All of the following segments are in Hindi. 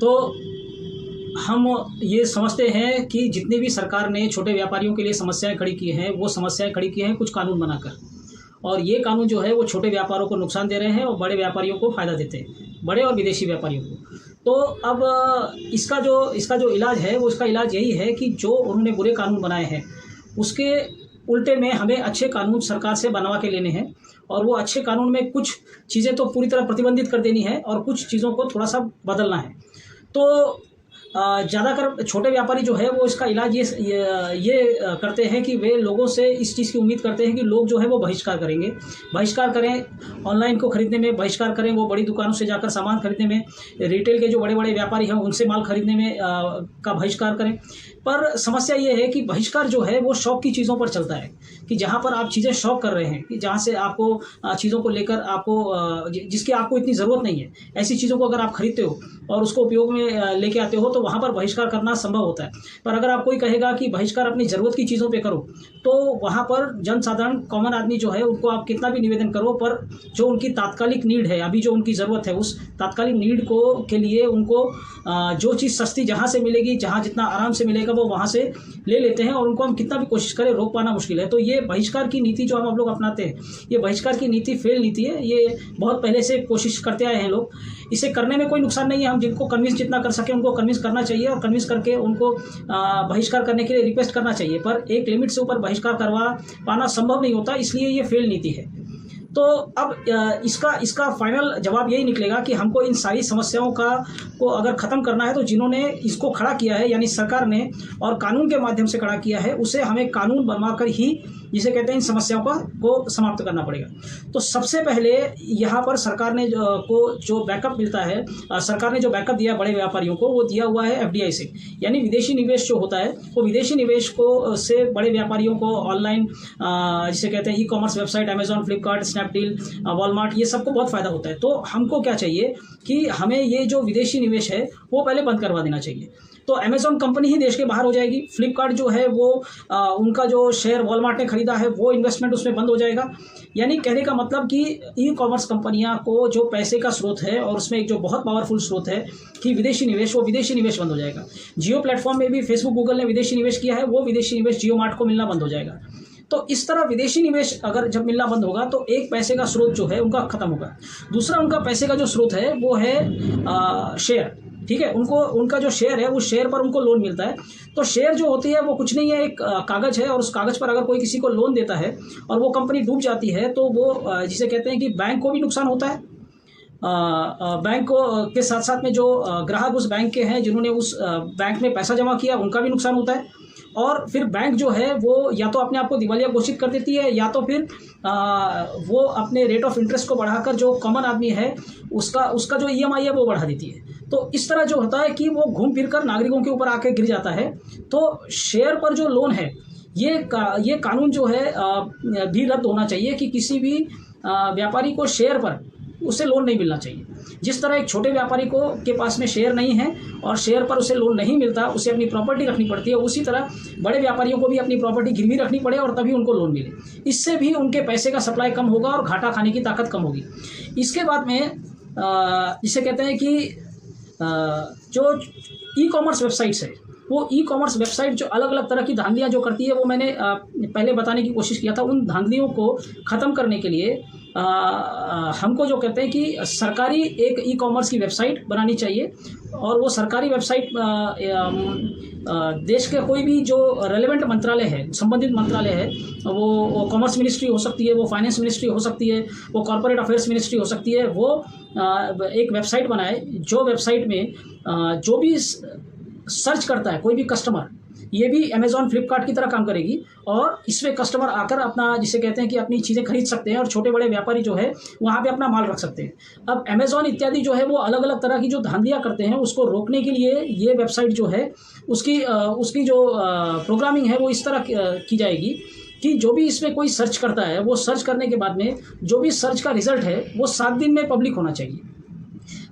तो हम ये समझते हैं कि जितनी भी सरकार ने छोटे व्यापारियों के लिए समस्याएं खड़ी की हैं, वो समस्याएं खड़ी की हैं कुछ कानून बनाकर, और ये कानून जो है वो छोटे व्यापारों को नुकसान दे रहे हैं और बड़े व्यापारियों को फ़ायदा देते हैं, बड़े और विदेशी व्यापारियों को। तो अब इसका जो इलाज है वो इसका इलाज यही है कि जो उन्होंने बुरे कानून बनाए हैं उसके उल्टे में हमें अच्छे कानून सरकार से बनवा के लेने हैं, और वो अच्छे कानून में कुछ चीज़ें तो पूरी तरह प्रतिबंधित कर देनी है और कुछ चीज़ों को थोड़ा सा बदलना है। तो ज़्यादातर छोटे व्यापारी जो है वो इसका इलाज ये करते हैं कि वे लोगों से इस चीज़ की उम्मीद करते हैं कि लोग जो है वो बहिष्कार करेंगे, बहिष्कार करें ऑनलाइन को ख़रीदने में, बहिष्कार करें वो बड़ी दुकानों से जाकर सामान खरीदने में, रिटेल के जो बड़े बड़े व्यापारी हैं उनसे माल खरीदने में का बहिष्कार करें। पर समस्या ये है कि बहिष्कार जो है वो शौक की चीज़ों पर चलता है, कि जहाँ पर आप चीज़ें शौक कर रहे हैं, कि जहाँ से आपको चीज़ों को लेकर आपको जिसकी आपको इतनी ज़रूरत नहीं है, ऐसी चीज़ों को अगर आप खरीदते हो और उसको उपयोग में लेके आते हो तो वहाँ पर बहिष्कार करना संभव होता है। पर अगर आप कोई कहेगा कि बहिष्कार अपनी ज़रूरत की चीज़ों पे करो, तो वहाँ पर जनसाधारण कॉमन आदमी जो है उनको आप कितना भी निवेदन करो, पर जो उनकी तात्कालिक नीड है, अभी जो उनकी ज़रूरत है, उस तात्कालिक नीड के लिए उनको जो चीज़ सस्ती जहाँ से मिलेगी, जहाँ जितना आराम से मिलेगा वो वहाँ से ले लेते हैं, और उनको हम कितना भी कोशिश करें रोक पाना मुश्किल है। तो ये बहिष्कार की नीति जो हम लोग अपनाते हैं, ये बहिष्कार की नीति फेल नीति है। ये बहुत पहले से कोशिश करते आए हैं लोग, इसे करने में कोई नुकसान नहीं है। हम जिनको कन्विंस जितना कर सके उनको कन्विंस करना चाहिए, और कन्विंस करके उनको बहिष्कार करने के लिए रिक्वेस्ट करना चाहिए, पर एक लिमिट से ऊपर बहिष्कार करवा पाना संभव नहीं होता, इसलिए ये फेल नीति है। तो अब इसका फाइनल जवाब यही निकलेगा कि हमको इन सारी समस्याओं को अगर ख़त्म करना है तो जिन्होंने इसको खड़ा किया है यानी सरकार ने, और कानून के माध्यम से खड़ा किया है, उसे हमें कानून बनवाकर ही जिसे कहते हैं इन समस्याओं को समाप्त करना पड़ेगा। तो सबसे पहले यहाँ पर सरकार ने जो बैकअप मिलता है, सरकार ने जो बैकअप दिया बड़े व्यापारियों को, वो दिया हुआ है FDI से, यानी विदेशी निवेश जो होता है वो विदेशी निवेश से बड़े व्यापारियों को ऑनलाइन जिसे कहते हैं e-commerce website, Amazon, Flipkart, Snapdeal, Walmart, ये सबको बहुत फ़ायदा होता है। तो हमको क्या चाहिए कि हमें ये जो विदेशी निवेश है वो पहले बंद करवा देना चाहिए। तो अमेजॉन कंपनी ही देश के बाहर हो जाएगी, फ्लिपकार्ट जो है वो उनका जो शेयर वॉलमार्ट ने खरीदा है वो इन्वेस्टमेंट उसमें बंद हो जाएगा। यानी कहने का मतलब कि ई-कॉमर्स कंपनियां को जो पैसे का स्रोत है और उसमें एक जो बहुत पावरफुल स्रोत है कि विदेशी निवेश, वो विदेशी निवेश बंद हो जाएगा। जियो प्लेटफॉर्म में भी फेसबुक, गूगल ने विदेशी निवेश किया है, वो विदेशी निवेश जियो मार्ट को मिलना बंद हो जाएगा। तो इस तरह विदेशी निवेश अगर जब मिलना बंद होगा तो एक पैसे का स्रोत जो है उनका खत्म होगा। दूसरा उनका पैसे का जो स्रोत है वो है शेयर, ठीक है। उनका जो शेयर है उस शेयर पर उनको लोन मिलता है। तो शेयर जो होती है वो कुछ नहीं है, एक कागज़ है, और उस कागज़ पर अगर कोई किसी को लोन देता है और वो कंपनी डूब जाती है तो वो जिसे कहते हैं कि बैंक को भी नुकसान होता है, बैंक को के साथ साथ में जो ग्राहक उस बैंक के हैं जिन्होंने उस बैंक में पैसा जमा किया उनका भी नुकसान होता है। और फिर बैंक जो है वो या तो अपने आप को दिवालिया घोषित कर देती है, या तो फिर वो अपने रेट ऑफ इंटरेस्ट को बढ़ाकर जो कॉमन आदमी है उसका जो EMI है वो बढ़ा देती है। तो इस तरह जो होता है कि वो घूम फिर कर नागरिकों के ऊपर आके गिर जाता है। तो शेयर पर जो लोन है ये कानून जो है भी रद्द होना चाहिए कि किसी भी व्यापारी को शेयर पर उसे लोन नहीं मिलना चाहिए। जिस तरह एक छोटे व्यापारी के पास में शेयर नहीं है और शेयर पर उसे लोन नहीं मिलता, उसे अपनी प्रॉपर्टी रखनी पड़ती है, उसी तरह बड़े व्यापारियों को भी अपनी प्रॉपर्टी गिरवी रखनी पड़े और तभी उनको लोन मिले। इससे भी उनके पैसे का सप्लाई कम होगा और घाटा खाने की ताकत कम होगी। इसके बाद में इसे कहते हैं कि जो ई-कॉमर्स वेबसाइट्स है, वो ई-कॉमर्स वेबसाइट जो अलग अलग तरह की धांधलियाँ जो करती है वो मैंने पहले बताने की कोशिश किया था। उन धांधलियों को ख़त्म करने के लिए हमको जो कहते हैं कि सरकारी एक ई-कॉमर्स की वेबसाइट बनानी चाहिए, और वो सरकारी वेबसाइट देश के कोई भी जो रेलेवेंट मंत्रालय है, संबंधित मंत्रालय है, वो कॉमर्स मिनिस्ट्री हो सकती है, वो फाइनेंस मिनिस्ट्री हो सकती है, वो कॉर्पोरेट अफेयर्स मिनिस्ट्री हो सकती है, वो एक वेबसाइट बनाए जो वेबसाइट में जो भी सर्च करता है कोई भी कस्टमर, ये भी अमेजॉन, फ्लिपकार्ट की तरह काम करेगी, और इसमें कस्टमर आकर अपना जिसे कहते हैं कि अपनी चीज़ें खरीद सकते हैं, और छोटे बड़े व्यापारी जो है वहाँ पे अपना माल रख सकते हैं। अब अमेजॉन इत्यादि जो है वो अलग अलग तरह की जो धांधलियाँ करते हैं उसको रोकने के लिए ये वेबसाइट जो है उसकी जो प्रोग्रामिंग है वो इस तरह की जाएगी कि जो भी इसमें कोई सर्च करता है वो सर्च करने के बाद में जो भी सर्च का रिजल्ट है वो 7 दिन में पब्लिक होना चाहिए।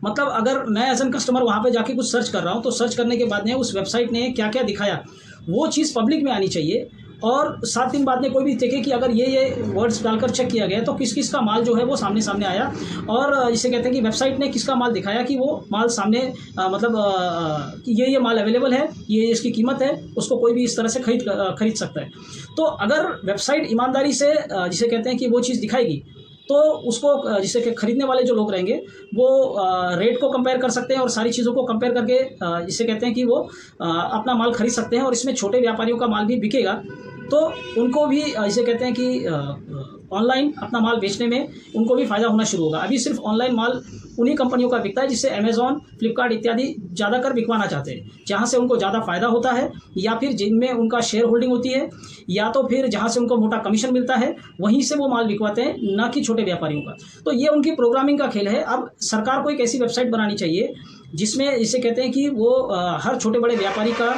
मतलब अगर मैं एज एन कस्टमर वहाँ पे जाके कुछ सर्च कर रहा हूँ तो सर्च करने के बाद में उस वेबसाइट ने क्या क्या दिखाया वो चीज़ पब्लिक में आनी चाहिए, और 7 दिन बाद में कोई भी देखे कि अगर ये वर्ड्स डालकर चेक किया गया तो किस किस का माल जो है वो सामने आया, और इसे कहते हैं कि वेबसाइट ने किसका माल दिखाया कि वो माल सामने कि ये माल अवेलेबल है, ये इसकी कीमत है, उसको कोई भी इस तरह से खरीद सकता है। तो अगर वेबसाइट ईमानदारी से जिसे कहते हैं कि वो चीज़ दिखाएगी तो उसको जिसे कि खरीदने वाले जो लोग रहेंगे वो रेट को कंपेयर कर सकते हैं और सारी चीज़ों को कंपेयर करके जिसे कहते हैं कि वो अपना माल खरीद सकते हैं, और इसमें छोटे व्यापारियों का माल भी बिकेगा तो उनको भी इसे कहते हैं कि ऑनलाइन अपना माल बेचने में उनको भी फ़ायदा होना शुरू होगा। अभी सिर्फ ऑनलाइन माल उन्हीं कंपनियों का बिकता है जिससे अमेज़ॉन, फ्लिपकार्ट इत्यादि ज़्यादा कर बिकवाना चाहते हैं, जहाँ से उनको ज़्यादा फ़ायदा होता है, या फिर जिनमें उनका शेयर होल्डिंग होती है, या तो फिर जहाँ से उनको मोटा कमीशन मिलता है वहीं से वो माल बिकवाते हैं, ना कि छोटे व्यापारियों का। तो ये उनकी प्रोग्रामिंग का खेल है। अब सरकार को एक ऐसी वेबसाइट बनानी चाहिए जिसमें इसे कहते हैं कि वो हर छोटे बड़े व्यापारी का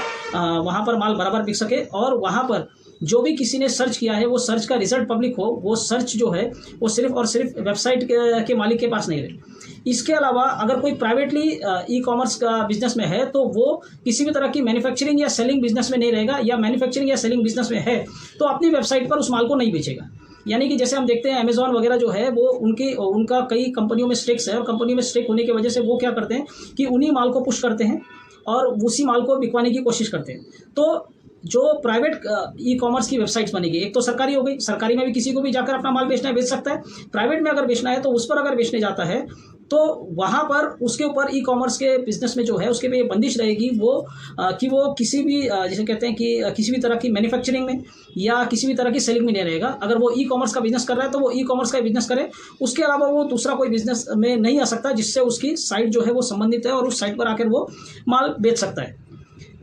वहाँ पर माल बराबर बिक सके, और वहाँ पर जो भी किसी ने सर्च किया है वो सर्च का रिजल्ट पब्लिक हो। वो सर्च जो है वो सिर्फ और सिर्फ वेबसाइट के मालिक के पास नहीं रहे। इसके अलावा अगर कोई प्राइवेटली ई कॉमर्स का बिजनेस में है तो वो किसी भी तरह की मैन्युफैक्चरिंग या सेलिंग बिजनेस में नहीं रहेगा, या मैन्युफैक्चरिंग या सेलिंग बिजनेस में है तो अपनी वेबसाइट पर उस माल को नहीं बेचेगा। यानी कि जैसे हम देखते हैं अमेज़ॉन वगैरह जो है वो उनका कई कंपनियों में स्टेक्स है, और कंपनियों में स्टेक होने की वजह से वो क्या करते हैं कि उन्हीं माल को पुश करते हैं और उसी माल को बिकवाने की कोशिश करते हैं। तो जो प्राइवेट ई कॉमर्स की वेबसाइट्स बनेगी, एक तो सरकारी हो गई, सरकारी में भी किसी को भी जाकर अपना माल बेचना है बेच सकता है, प्राइवेट में अगर बेचना है तो उस पर अगर बेचने जाता है तो वहाँ पर उसके ऊपर ई कॉमर्स के बिजनेस में जो है उसके पे बंदिश रहेगी वो कि वो किसी भी जिसे कहते हैं कि किसी भी तरह की मैन्युफैक्चरिंग में या किसी भी तरह की सेलिंग में नहीं रहेगा। अगर वो ई कॉमर्स का बिजनेस कर रहा है तो वो ई कॉमर्स का बिजनेस करे, उसके अलावा वो दूसरा कोई बिजनेस में नहीं आ सकता जिससे उसकी साइट जो है वो संबंधित है और उस साइट पर आकर वो माल बेच सकता है।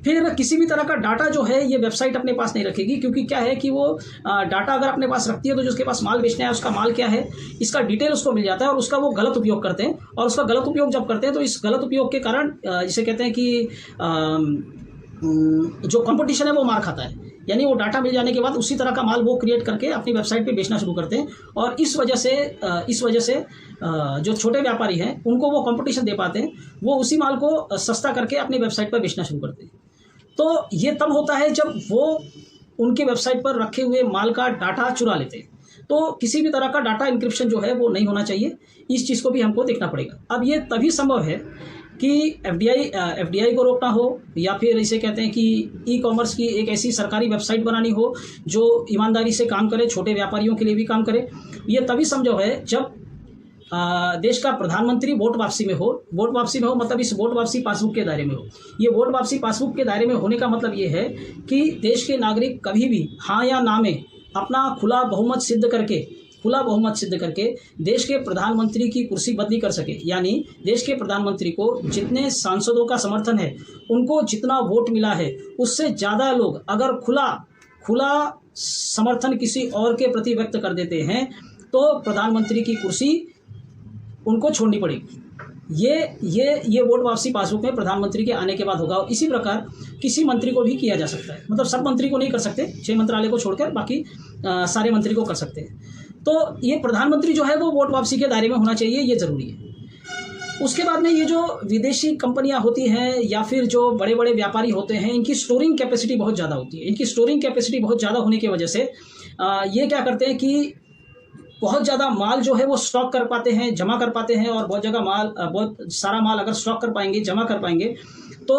फिर किसी भी तरह का डाटा जो है ये वेबसाइट अपने पास नहीं रखेगी, क्योंकि क्या है कि वो डाटा अगर अपने पास रखती है तो जो उसके पास माल बेचना है उसका माल क्या है इसका डिटेल उसको मिल जाता है, और उसका वो गलत उपयोग करते हैं। और उसका गलत उपयोग जब करते हैं तो इस गलत उपयोग के कारण जिसे कहते हैं कि जो कंपटीशन है वो मार खाता है। यानी वो डाटा मिल जाने के बाद उसी तरह का माल वो क्रिएट करके अपनी वेबसाइट पे बेचना शुरू करते हैं, और इस वजह से जो छोटे व्यापारी हैं उनको वो कंपटीशन दे पाते हैं, वो उसी माल को सस्ता करके अपनी वेबसाइट पर बेचना शुरू करते हैं। तो ये तब होता है जब वो उनकी वेबसाइट पर रखे हुए माल का डाटा चुरा लेते हैं। तो किसी भी तरह का डाटा इंक्रिप्शन जो है वो नहीं होना चाहिए, इस चीज़ को भी हमको देखना पड़ेगा। अब ये तभी संभव है कि एफडीआई को रोकना हो, या फिर इसे कहते हैं कि ई कॉमर्स की एक ऐसी सरकारी वेबसाइट बनानी हो जो ईमानदारी से काम करे, छोटे व्यापारियों के लिए भी काम करे। ये तभी संभव है जब देश का प्रधानमंत्री वोट वापसी में हो। वोट वापसी में हो मतलब इस वोट वापसी पासबुक के दायरे में हो। ये वोट वापसी पासबुक के दायरे में होने का मतलब ये है कि देश के नागरिक कभी भी हाँ या ना में अपना खुला बहुमत सिद्ध करके देश के प्रधानमंत्री की कुर्सी बदली कर सके। यानी देश के प्रधानमंत्री को जितने सांसदों का समर्थन है, उनको जितना वोट मिला है, उससे ज़्यादा लोग अगर खुला समर्थन किसी और के प्रति व्यक्त कर देते हैं तो प्रधानमंत्री की कुर्सी उनको छोड़नी पड़ेगी। ये वोट वापसी पासबुक में प्रधानमंत्री के आने के बाद होगा। और इसी प्रकार किसी मंत्री को भी किया जा सकता है, मतलब सब मंत्री को नहीं कर सकते, 6 मंत्रालय को छोड़कर बाकी सारे मंत्री को कर सकते हैं। तो ये प्रधानमंत्री जो है वो वोट वापसी के दायरे में होना चाहिए, ये ज़रूरी है। उसके बाद में ये जो विदेशी कंपनियां होती हैं या फिर जो बड़े बड़े व्यापारी होते हैं, इनकी स्टोरिंग कैपेसिटी बहुत ज़्यादा होती है। इनकी स्टोरिंग कैपेसिटी बहुत ज़्यादा होने की वजह से ये क्या करते हैं कि बहुत ज़्यादा माल जो है वो स्टॉक कर पाते हैं, जमा कर पाते हैं, और बहुत सारा माल अगर स्टॉक कर पाएंगे, जमा कर पाएंगे तो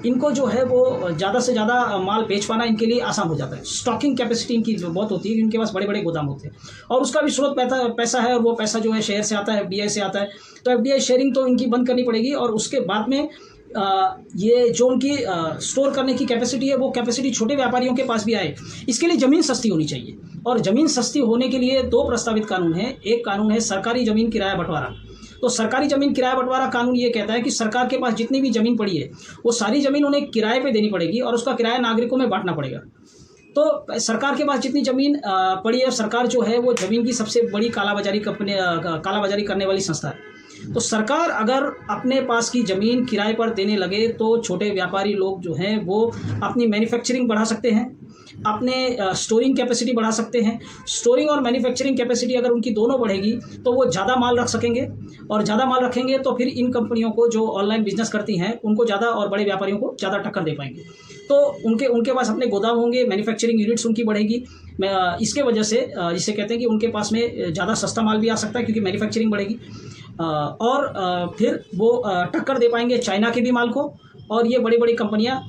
इनको जो है वो ज़्यादा से ज़्यादा माल बेच पाना इनके लिए आसान हो जाता है। स्टॉकिंग कैपेसिटी इनकी बहुत होती है, इनके पास बड़े बड़े गोदाम होते हैं, और उसका भी स्रोत पैसा है, और वो पैसा जो है शेयर से आता है, एफडीआई से आता है। तो एफडीआई शेयरिंग तो इनकी बंद करनी पड़ेगी, और उसके बाद में ये जो उनकी स्टोर करने की कैपेसिटी है वो कैपेसिटी छोटे व्यापारियों के पास भी आए। इसके लिए ज़मीन सस्ती होनी चाहिए, और ज़मीन सस्ती होने के लिए 2 प्रस्तावित कानून हैं। एक कानून है सरकारी ज़मीन किराया बंटवारा। तो सरकारी ज़मीन किराया बंटवारा कानून ये कहता है कि सरकार के पास जितनी भी ज़मीन पड़ी है वो सारी ज़मीन उन्हें किराए पे देनी पड़ेगी, और उसका किराया नागरिकों में बांटना पड़ेगा। तो सरकार के पास जितनी ज़मीन पड़ी है, सरकार जो है वो ज़मीन की सबसे बड़ी कालाबाजारी करने वाली संस्था है। तो सरकार अगर अपने पास की ज़मीन किराए पर देने लगे तो छोटे व्यापारी लोग जो हैं वो अपनी मैन्युफैक्चरिंग बढ़ा सकते हैं, अपने स्टोरिंग कैपेसिटी बढ़ा सकते हैं। स्टोरिंग और मैन्युफैक्चरिंग कैपेसिटी अगर उनकी दोनों बढ़ेगी तो वो ज़्यादा माल रख सकेंगे, और ज़्यादा माल रखेंगे तो फिर इन कंपनियों को जो ऑनलाइन बिजनेस करती हैं उनको ज़्यादा, और बड़े व्यापारियों को ज़्यादा टक्कर दे पाएंगे। तो उनके पास अपने गोदाम होंगे, मैन्युफैक्चरिंग यूनिट्स उनकी बढ़ेगी। इसके वजह से जिसे कहते हैं कि उनके पास में ज़्यादा सस्ता माल भी आ सकता है क्योंकि मैन्युफैक्चरिंग बढ़ेगी, और फिर वो टक्कर दे पाएंगे चाइना के भी माल को, और ये बड़ी बड़ी कंपनियां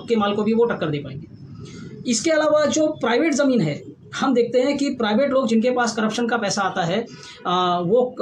के माल को भी वो टक्कर दे पाएंगे। इसके अलावा जो प्राइवेट ज़मीन है, हम देखते हैं कि प्राइवेट लोग जिनके पास करप्शन का पैसा आता है वो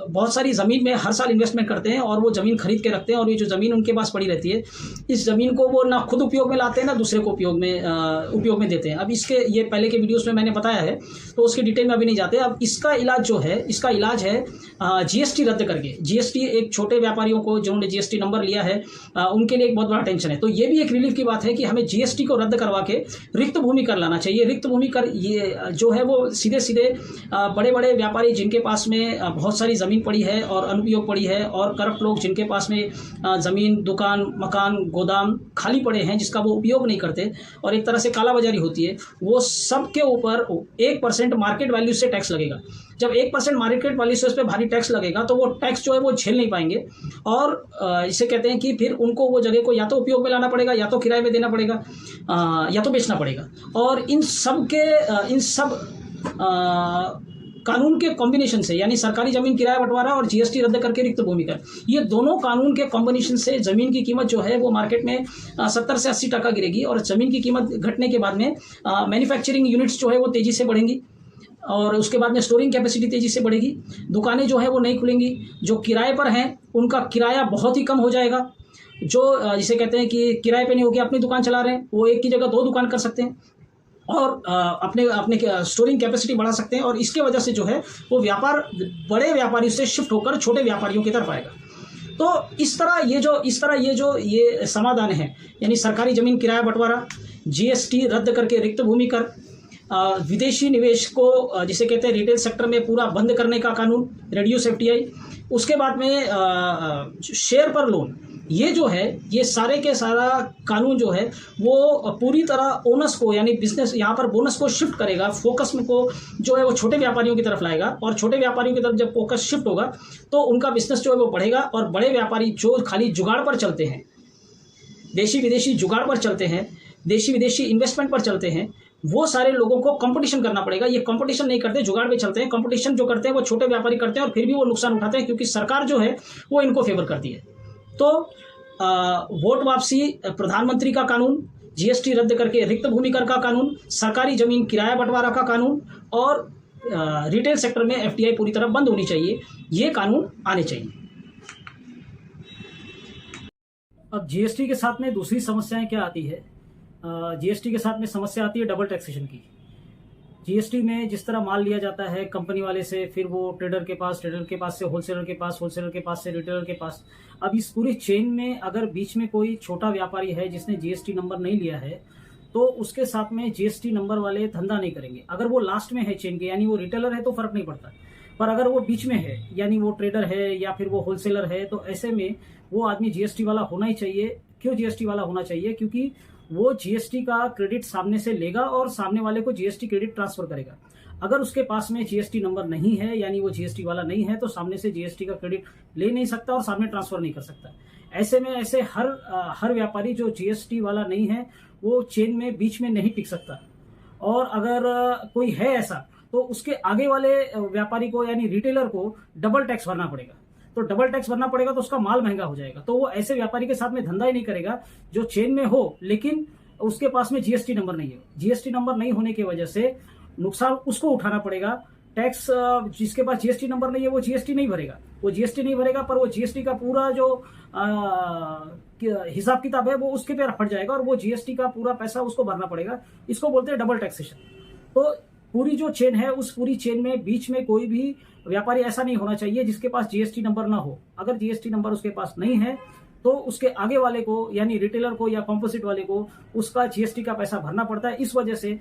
बहुत सारी ज़मीन में हर साल इन्वेस्टमेंट करते हैं और वो ज़मीन खरीद के रखते हैं, और ये जो ज़मीन उनके पास पड़ी रहती है, इस ज़मीन को वो ना खुद उपयोग में लाते हैं ना दूसरे को उपयोग में देते हैं। अब इसके ये पहले के वीडियोस में मैंने बताया है, तो उसके डिटेल में अभी नहीं जाते। अब इसका इलाज जो है, इसका इलाज है जीएसटी रद्द करके। जीएसटी एक छोटे व्यापारियों को जिन्होंने जीएसटी नंबर लिया है उनके लिए एक बहुत बड़ा टेंशन है। तो ये भी एक रिलीफ की बात है कि हमें जीएसटी को रद्द करवा के रिक्त भूमि कर लाना चाहिए। रिक्त भूमि कर ये जो है वो सीधे सीधे बड़े बड़े व्यापारी जिनके पास में बहुत सारी ज़मीन पड़ी है और अनुपयोग पड़ी है, और करप्ट लोग जिनके पास में ज़मीन, दुकान, मकान, गोदाम खाली पड़े हैं जिसका वो उपयोग नहीं करते, और एक तरह से कालाबाजारी होती है, वो सब के ऊपर 1% मार्केट वैल्यू से टैक्स लगेगा। जब 1% मार्केट वैल्यू से उस पर भारी टैक्स लगेगा तो वो टैक्स जो है वो झेल नहीं पाएंगे, और इसे कहते हैं कि फिर उनको वो जगह को या तो उपयोग में लाना पड़ेगा, या तो किराए में देना पड़ेगा, या तो बेचना पड़ेगा। और इन सब कानून के कॉम्बिनेशन से, यानी सरकारी ज़मीन किराया बंटवारा और जीएसटी रद्द करके रिक्त भूमि कर, ये दोनों कानून के कॉम्बिनेशन से ज़मीन की कीमत जो है वो मार्केट में 70 से 80% गिरेगी, और ज़मीन की कीमत घटने के बाद में मैन्युफैक्चरिंग यूनिट्स जो है वो तेज़ी से बढ़ेंगी, और उसके बाद में स्टोरिंग कैपेसिटी तेज़ी से बढ़ेगी। दुकानें जो है वो नहीं खुलेंगी, जो किराए पर हैं उनका किराया बहुत ही कम हो जाएगा। जो जिसे कहते हैं कि किराए पे नहीं होकर अपनी दुकान चला रहे हैं, वो एक की जगह 2 दुकान कर सकते हैं, और अपने स्टोरिंग कैपेसिटी बढ़ा सकते हैं, और इसके वजह से जो है वो व्यापार बड़े व्यापारी से शिफ्ट होकर छोटे व्यापारियों की तरफ आएगा। तो इस तरह ये समाधान है, यानी सरकारी ज़मीन किराया बंटवारा, जीएसटी रद्द करके रिक्त भूमि कर, विदेशी निवेश को जिसे कहते हैं रिटेल सेक्टर में पूरा बंद करने का कानून, रिड्यूस एफटीआई, उसके बाद में शेयर पर लोन, ये जो है ये सारे के सारा कानून जो है वो पूरी तरह ओनर्स को, यानी बिजनेस, यहाँ पर बोनस को शिफ्ट करेगा, फोकस को जो है वो छोटे व्यापारियों की तरफ लाएगा, और छोटे व्यापारियों की तरफ जब फोकस शिफ्ट होगा तो उनका बिजनेस जो है वो बढ़ेगा, और बड़े व्यापारी जो खाली जुगाड़ पर चलते हैं, देशी विदेशी जुगाड़ पर चलते हैं, देशी विदेशी इन्वेस्टमेंट पर चलते हैं, वो सारे लोगों को कंपटीशन करना पड़ेगा। ये कंपटीशन नहीं करते, जुगाड़ पे चलते हैं। कंपटीशन जो करते हैं वो छोटे व्यापारी करते हैं, और फिर भी वो नुकसान उठाते हैं क्योंकि सरकार जो है वो इनको फेवर करती है। तो वोट वापसी, प्रधानमंत्री का कानून, जीएसटी रद्द करके रिक्त भूमि कर का कानून, सरकारी ज़मीन किराया बंटवारा का कानून, और रिटेल सेक्टर में एफटीआई पूरी तरह बंद होनी चाहिए, ये कानून आने चाहिए। अब जीएसटी के साथ में दूसरी समस्याएं क्या आती है? जीएसटी के साथ में समस्या आती है डबल टैक्सेशन की। जीएसटी में जिस तरह माल लिया जाता है कंपनी वाले से, फिर वो ट्रेडर के पास से होलसेलर के पास, होलसेलर के पास से रिटेलर के पास। अब इस पूरी चेन में अगर बीच में कोई छोटा व्यापारी है जिसने जीएसटी नंबर नहीं लिया है, तो उसके साथ में जीएसटी नंबर वाले धंधा नहीं करेंगे। अगर वो लास्ट में है चेन के, यानी वो रिटेलर है, तो फर्क नहीं पड़ता, पर अगर वो बीच में है, यानी वो ट्रेडर है या फिर वो होलसेलर है, तो ऐसे में वो आदमी जीएसटी वाला होना ही चाहिए। क्यों जीएसटी वाला होना चाहिए? क्योंकि वो जीएसटी का क्रेडिट सामने से लेगा और सामने वाले को जीएसटी क्रेडिट ट्रांसफर करेगा। अगर उसके पास में जीएसटी नंबर नहीं है, यानी वो जीएसटी वाला नहीं है, तो सामने से जीएसटी का क्रेडिट ले नहीं सकता और सामने ट्रांसफर नहीं कर सकता। ऐसे में हर व्यापारी जो जीएसटी वाला नहीं है वो चेन में बीच में नहीं टिक सकता। और अगर कोई है ऐसा, तो उसके आगे वाले व्यापारी को, यानी रिटेलर को डबल टैक्स भरना पड़ेगा। तो डबल टैक्स भरना पड़ेगा तो उसका माल महंगा हो जाएगा। तो वो ऐसे व्यापारी के साथ में धंधा ही नहीं करेगा जो चेन में हो, लेकिन उसके पास में जीएसटी नंबर नहीं है। जीएसटी नंबर नहीं होने की वजह से नुकसान उसको उठाना पड़ेगा। टैक्स जिसके पास जीएसटी नंबर नहीं है वो जीएसटी नहीं भरेगा, पर वो जीएसटी का पूरा जो हिसाब किताब है वो उसके पे फट जाएगा, और वो जीएसटी का पूरा पैसा उसको भरना पड़ेगा। इसको बोलते हैं डबल टैक्सेशन। तो पूरी जो चेन है, उस पूरी चेन में बीच में कोई भी व्यापारी ऐसा नहीं होना चाहिए जिसके पास जीएसटी नंबर ना हो। अगर जीएसटी नंबर उसके पास नहीं है तो उसके आगे वाले को, यानी रिटेलर को या कॉम्पोजिट वाले को, उसका जीएसटी का पैसा भरना पड़ता है। इस वजह से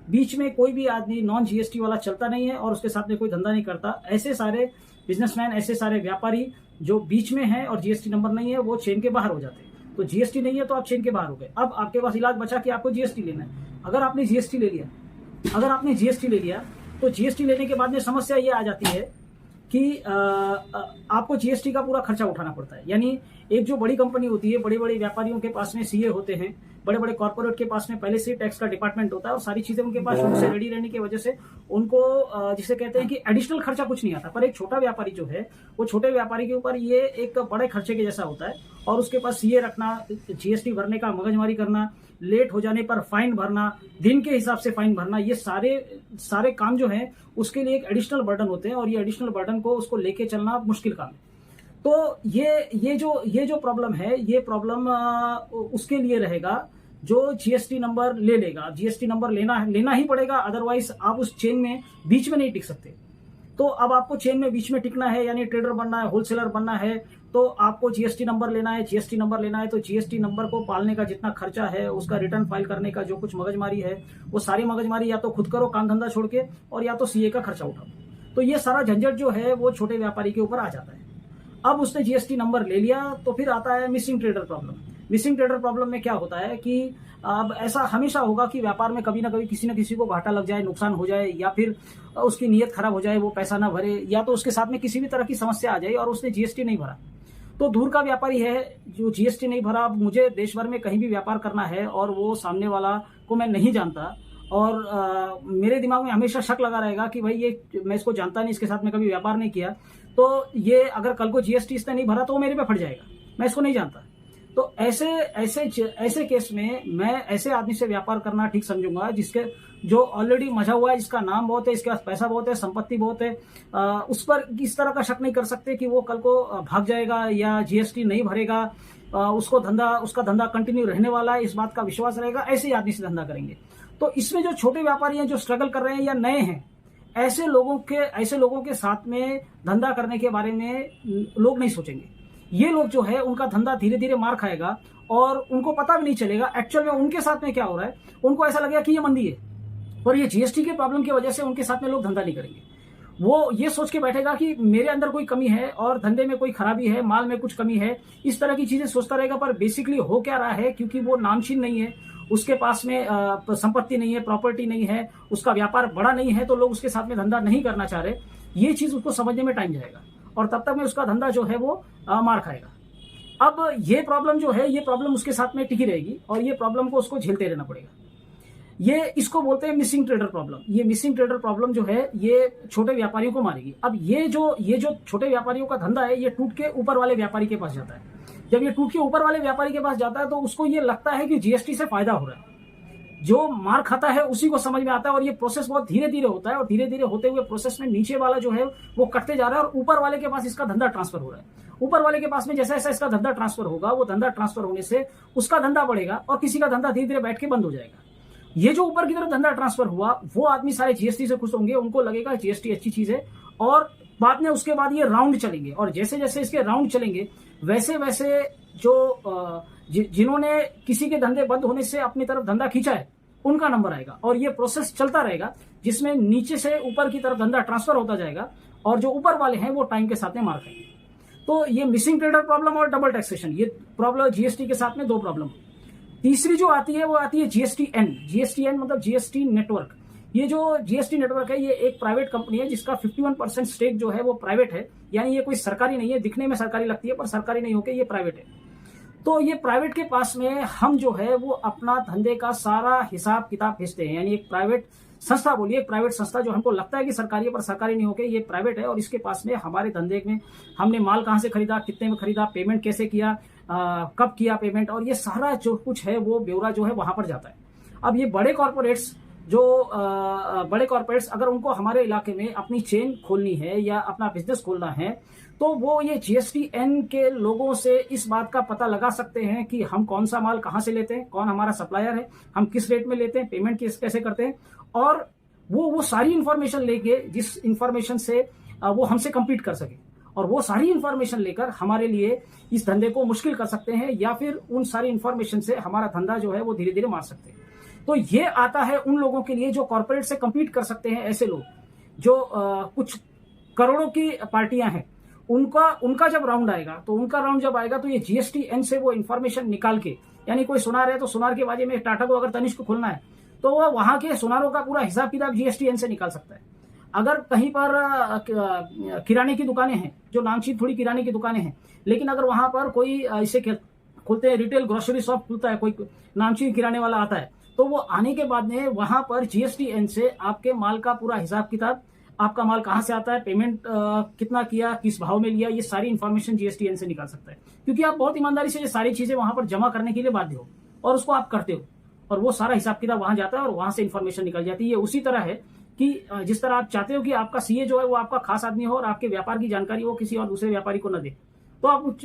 बीच में कोई भी आदमी नॉन जीएसटी वाला चलता नहीं है और उसके साथ में कोई धंधा नहीं करता। ऐसे सारे बिजनेसमैन, ऐसे सारे व्यापारी जो बीच में हैं और जीएसटी नंबर नहीं है, वो चेन के बाहर हो जाते हैं। तो जीएसटी नहीं है तो आप चेन के बाहर हो गए। अब आपके पास इलाज बचा कि आपको जीएसटी लेना है। अगर आपने जीएसटी ले लिया तो जीएसटी लेने के बाद में समस्या ये आ जाती है कि आपको जीएसटी का पूरा खर्चा उठाना पड़ता है। यानी एक जो बड़ी कंपनी होती है, बड़े बड़े व्यापारियों के पास में सीए होते हैं, बड़े बड़े कॉर्पोरेट के पास में पहले से टैक्स का डिपार्टमेंट होता है और सारी चीजें उनके पास शुरू से रेडी रहने की वजह से उनको जिसे कहते हैं कि एडिशनल खर्चा कुछ नहीं आता। पर एक छोटा व्यापारी जो है, वो छोटे व्यापारी के ऊपर ये एक बड़े खर्चे के जैसा होता है और उसके पास सीए रखना, जीएसटी भरने का मगजमारी करना, लेट हो जाने पर फाइन भरना, दिन के हिसाब से फाइन भरना, ये सारे काम जो है उसके लिए एक एडिशनल बर्डन होते हैं और ये एडिशनल बर्डन को उसको लेके चलना मुश्किल काम है। तो ये जो प्रॉब्लम है, ये प्रॉब्लम उसके लिए रहेगा जो जीएसटी नंबर ले लेगा। जीएसटी नंबर लेना ही पड़ेगा, अदरवाइज आप उस चेन में बीच में नहीं टिक सकते। तो अब आपको चेन में बीच में टिकना है, यानी ट्रेडर बनना है, होलसेलर बनना है, तो आपको जीएसटी नंबर लेना है। जीएसटी नंबर लेना है तो जीएसटी नंबर को पालने का जितना खर्चा है, उसका रिटर्न फाइल करने का जो कुछ मगजमारी है, वो सारी मगजमारी या तो खुद करो काम धंधा छोड़ के, और या तो सीए का खर्चा उठाओ। तो ये सारा झंझट जो है वो छोटे व्यापारी के ऊपर आ जाता है। अब उसने जीएसटी नंबर ले लिया तो फिर आता है missing trader problem. Missing trader problem में क्या होता है कि अब ऐसा हमेशा होगा कि व्यापार में कभी ना कभी किसी न किसी को घाटा लग जाए, नुकसान हो जाए, या फिर उसकी नीयत खराब हो जाए, वो पैसा ना भरे, या तो उसके साथ में किसी भी तरह की समस्या आ जाए और उसने जीएसटी नहीं भरा। तो दूर का व्यापारी है जो जीएसटी नहीं भरा, अब मुझे देश भर में कहीं भी व्यापार करना है और वो सामने वाला को मैं नहीं जानता और मेरे दिमाग में हमेशा शक लगा रहेगा कि भाई ये मैं इसको जानता नहीं, इसके साथ में कभी व्यापार नहीं किया, तो ये अगर कल को जीएसटी इसने नहीं भरा तो वो मेरे पे फट जाएगा, मैं इसको नहीं जानता। तो ऐसे केस में मैं ऐसे आदमी से व्यापार करना ठीक समझूंगा जिसके जो ऑलरेडी मजा हुआ है, जिसका नाम बहुत है, इसके पास पैसा बहुत है, संपत्ति बहुत है, उस पर इस तरह का शक नहीं कर सकते कि वो कल को भाग जाएगा या जीएसटी नहीं भरेगा, उसका धंधा कंटिन्यू रहने वाला है, इस बात का विश्वास रहेगा। ऐसे ही आदमी से धंधा करेंगे। तो इसमें जो छोटे व्यापारी हैं, जो स्ट्रगल कर रहे हैं या नए हैं, ऐसे लोगों के साथ में धंधा करने के बारे में लोग नहीं सोचेंगे। ये लोग जो है उनका धंधा धीरे धीरे मार खाएगा और उनको पता भी नहीं चलेगा एक्चुअल में उनके साथ में क्या हो रहा है। उनको ऐसा लगेगा कि ये मंदी है और ये जीएसटी के प्रॉब्लम की वजह से उनके साथ में लोग धंधा नहीं करेंगे। वो ये सोच के बैठेगा कि मेरे अंदर कोई कमी है और धंधे में कोई खराबी है, माल में कुछ कमी है, इस तरह की चीजें सोचता रहेगा। पर बेसिकली हो क्या रहा है, क्योंकि वो नामचीन नहीं है, उसके पास में संपत्ति नहीं है, प्रॉपर्टी नहीं है, उसका व्यापार बड़ा नहीं है, तो लोग उसके साथ में धंधा नहीं करना चाह रहे। ये चीज उसको समझने में टाइम जाएगा और तब तक में उसका धंधा जो है वो मार खाएगा। अब ये प्रॉब्लम जो है, ये प्रॉब्लम उसके साथ में टिकी रहेगी और ये प्रॉब्लम को उसको झेलते रहना पड़ेगा। ये इसको बोलते हैं मिसिंग ट्रेडर प्रॉब्लम। ये मिसिंग ट्रेडर प्रॉब्लम जो है ये छोटे व्यापारियों को मारेगी। अब ये जो छोटे व्यापारियों का धंधा है, ये टूट के ऊपर वाले व्यापारी के पास जाता है। जब ये टूट के ऊपर वाले व्यापारी के पास जाता है तो उसको ये लगता है कि जीएसटी से फायदा हो रहा है। जो मार खाता है उसी को समझ में आता है और ये प्रोसेस बहुत धीरे धीरे होता है और धीरे धीरे होते हुए प्रोसेस में नीचे वाला जो है वो कटते जा रहा है और ऊपर वाले के पास इसका धंधा ट्रांसफर हो रहा है। ऊपर वाले के पास में जैसा जैसा इसका धंधा ट्रांसफर होगा, वो धंधा ट्रांसफर होने से उसका धंधा बढ़ेगा और किसी का धंधा धीरे धीरे बैठ के बंद हो जाएगा। ये जो ऊपर की तरफ धंधा ट्रांसफर हुआ, वो आदमी सारे जीएसटी से खुश होंगे, उनको लगेगा जीएसटी अच्छी चीज है और बाद में उसके बाद ये राउंड चलेंगे और जैसे जैसे इसके राउंड चलेंगे वैसे वैसे जो जिन्होंने किसी के धंधे बंद होने से अपनी तरफ धंधा खींचा है उनका नंबर आएगा और ये प्रोसेस चलता रहेगा जिसमें नीचे से ऊपर की तरफ धंधा ट्रांसफर होता जाएगा और जो ऊपर वाले हैं वो टाइम के साथ में मार खाएंगे। तो ये मिसिंग ट्रेडर प्रॉब्लम और डबल टैक्सेशन, ये प्रॉब्लम जीएसटी के साथ में दो प्रॉब्लम। तीसरी जो आती है वो आती है जीएसटीएन। जीएसटीएन मतलब जीएसटी नेटवर्क। ये जो जीएसटी नेटवर्क है ये एक प्राइवेट कंपनी है जिसका 51% स्टेक जो है वो प्राइवेट है, यानी ये कोई सरकारी नहीं है, दिखने में सरकारी लगती है पर सरकारी नहीं होकर ये प्राइवेट है। तो ये प्राइवेट के पास में हम जो है वो अपना धंधे का सारा हिसाब किताब भेजते हैं, यानी एक प्राइवेट संस्था, बोलिए एक प्राइवेट संस्था जो हमको लगता है कि सरकारी है पर सरकारी नहीं होकर ये प्राइवेट है और इसके पास में हमारे धंधे में हमने माल कहाँ से खरीदा, कितने में खरीदा, पेमेंट कैसे किया, कब किया पेमेंट, और ये सारा जो कुछ है वो ब्यौरा जो है वहां पर जाता है। अब ये बड़े कॉर्पोरेट्स अगर उनको हमारे इलाके में अपनी चेन खोलनी है या अपना बिजनेस खोलना है तो वो ये जीएसटीएन के लोगों से इस बात का पता लगा सकते हैं कि हम कौन सा माल कहाँ से लेते हैं, कौन हमारा सप्लायर है, हम किस रेट में लेते हैं, पेमेंट कैसे करते हैं, और वो सारी इंफॉर्मेशन लेके जिस इंफॉर्मेशन से वो हमसे कम्पीट कर सके और वो सारी इंफॉर्मेशन लेकर हमारे लिए इस धंधे को मुश्किल कर सकते हैं या फिर उन सारी इंफॉर्मेशन से हमारा धंधा जो है वो धीरे धीरे मार सकते हैं। तो ये आता है उन लोगों के लिए जो कॉर्पोरेट से कम्पीट कर सकते हैं, ऐसे लोग जो कुछ करोड़ों की पार्टियां हैं, उनका उनका जब राउंड आएगा, तो उनका राउंड जब आएगा तो ये जीएसटीएन से वो इंफॉर्मेशन निकाल के, यानी कोई सुनार है तो सुनार के बाजे में टाटा को अगर तनिष्क को खोलना है तो वह वहां के सुनारों का पूरा हिसाब किताब जीएसटीएन से निकाल सकता है। अगर कहीं पर किराने की दुकानें हैं, जो नामचीन थोड़ी किराने की दुकानें हैं, लेकिन अगर वहां पर कोई इसे खोलते हैं, रिटेल ग्रोसरी शॉप खुलता है, कोई नामचीन किराने वाला आता है, तो वो आने के बाद में वहां पर जीएसटीएन से आपके माल का पूरा हिसाब किताब, आपका माल कहां से आता है, पेमेंट कितना किया, किस भाव में लिया, ये सारी इंफॉर्मेशन जीएसटीएन से निकाल सकता है। क्योंकि आप बहुत ईमानदारी से ये सारी चीजें वहां पर जमा करने के लिए बाध्य हो और उसको आप करते हो, और वो सारा हिसाब किताब वहां जाता है और वहां से इंफॉर्मेशन निकल जाती है। ये उसी तरह है कि जिस तरह आप चाहते हो कि आपका सीए जो है वो आपका खास आदमी हो और आपके व्यापार की जानकारी वो किसी और दूसरे व्यापारी को न दे, तो आप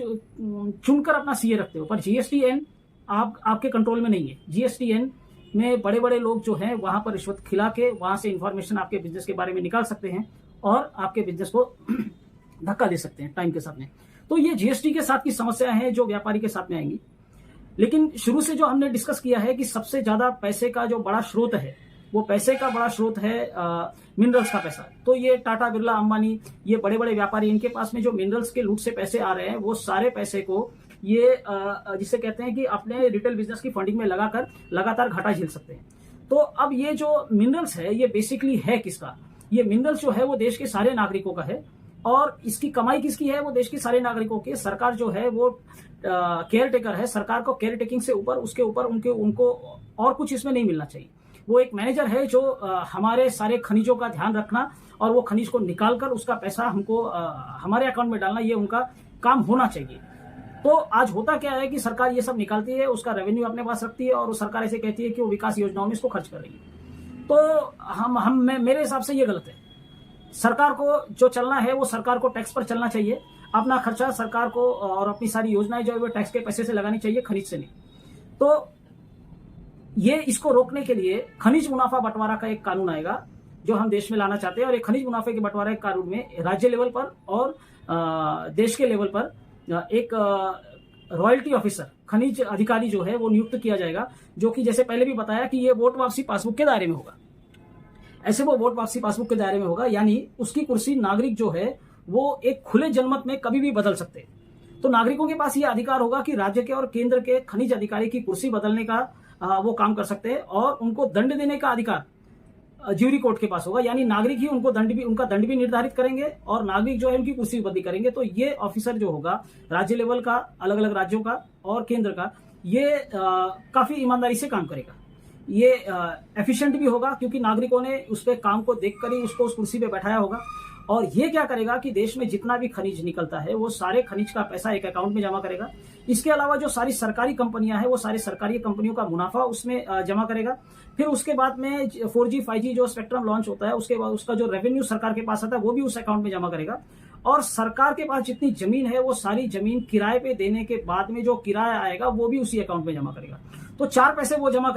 चुनकर अपना सीए रखते हो। पर जीएसटीएन आपके कंट्रोल में नहीं है। जीएसटीएन में बड़े बड़े लोग जो हैं वहां पर रिश्वत खिला के वहां से इंफॉर्मेशन आपके बिजनेस के बारे में निकाल सकते हैं और आपके बिजनेस को धक्का दे सकते हैं टाइम के साथ में। तो ये जीएसटी के साथ की समस्या है जो व्यापारी के साथ में आएंगी। लेकिन शुरू से जो हमने डिस्कस किया है कि सबसे ज्यादा पैसे का जो बड़ा स्रोत है, वो पैसे का बड़ा स्रोत है मिनरल्स का पैसा। तो ये टाटा, बिरला, अंबानी, ये बड़े बड़े व्यापारी, इनके पास में जो मिनरल्स के लूट से पैसे आ रहे हैं, वो सारे पैसे को ये जिसे कहते हैं कि अपने रिटेल बिजनेस की फंडिंग में लगाकर लगातार घाटा झेल सकते हैं। तो अब ये जो मिनरल्स है ये बेसिकली है किसका? ये मिनरल्स जो है वो देश के सारे नागरिकों का है, और इसकी कमाई किसकी है? वो देश के सारे नागरिकों की। सरकार जो है वो केयर टेकर है, सरकार को केयर टेकिंग से ऊपर उसके ऊपर उनको और कुछ इसमें नहीं मिलना चाहिए। वो एक मैनेजर है जो हमारे सारे खनिजों का ध्यान रखना और वो खनिज को निकालकर उसका पैसा हमको हमारे अकाउंट में डालना, ये उनका काम होना चाहिए। तो आज होता क्या है कि सरकार ये सब निकालती है, उसका रेवेन्यू अपने पास रखती है और सरकार ऐसे कहती है कि वो विकास योजनाओं में इसको खर्च करेगी। तो मेरे हिसाब से ये गलत है। सरकार को जो चलना है वो सरकार को टैक्स पर चलना चाहिए। अपना खर्चा सरकार को और अपनी सारी योजनाएं जो है वो टैक्स के पैसे से लगानी चाहिए, खनिज से नहीं। तो ये इसको रोकने के लिए खनिज मुनाफा बंटवारा का एक कानून आएगा जो हम देश में लाना चाहते हैं। और एक खनिज मुनाफे के बंटवारे के कानून में राज्य लेवल पर और देश के लेवल पर एक रॉयल्टी ऑफिसर, खनिज अधिकारी जो है वो नियुक्त किया जाएगा, जो कि जैसे पहले भी बताया कि ये वोट वापसी पासबुक के दायरे में होगा। ऐसे वो वोट वापसी पासबुक के दायरे में होगा, यानी उसकी कुर्सी नागरिक जो है वो एक खुले जनमत में कभी भी बदल सकते हैं। तो नागरिकों के पास ये अधिकार होगा कि राज्य के और केंद्र के खनिज अधिकारी की कुर्सी बदलने का वो काम कर सकते हैं, और उनको दंड देने का अधिकार ज्यूरी कोर्ट के पास होगा। यानी नागरिक ही उनका दंड भी निर्धारित करेंगे और नागरिक जो है उनकी कुर्सी बदली करेंगे। तो ये ऑफिसर जो होगा राज्य लेवल का, अलग अलग राज्यों का और केंद्र का, ये काफी ईमानदारी से काम करेगा। ये एफिशिएंट भी होगा क्योंकि नागरिकों ने उस पर काम को देखकर ही उसको उस कुर्सी पे बैठाया होगा। और ये क्या करेगा कि देश में जितना भी खनिज निकलता है वो सारे खनिज का पैसा एक अकाउंट में जमा करेगा। इसके अलावा जो सारी सरकारी कंपनियां हैं वो सारी सरकारी कंपनियों का मुनाफा उसमें जमा करेगा। फिर उसके बाद में 4G 5G जो स्पेक्ट्रम लॉन्च होता है उसके बाद उसका जो रेवेन्यू सरकार के पास आता है वो भी उस अकाउंट में जमा करेगा। और सरकार के पास जितनी जमीन है वो सारी जमीन किराए पे देने के बाद में जो किराया आएगा वो भी उसी अकाउंट में जमा करेगा। तो 4 पैसे वो जमा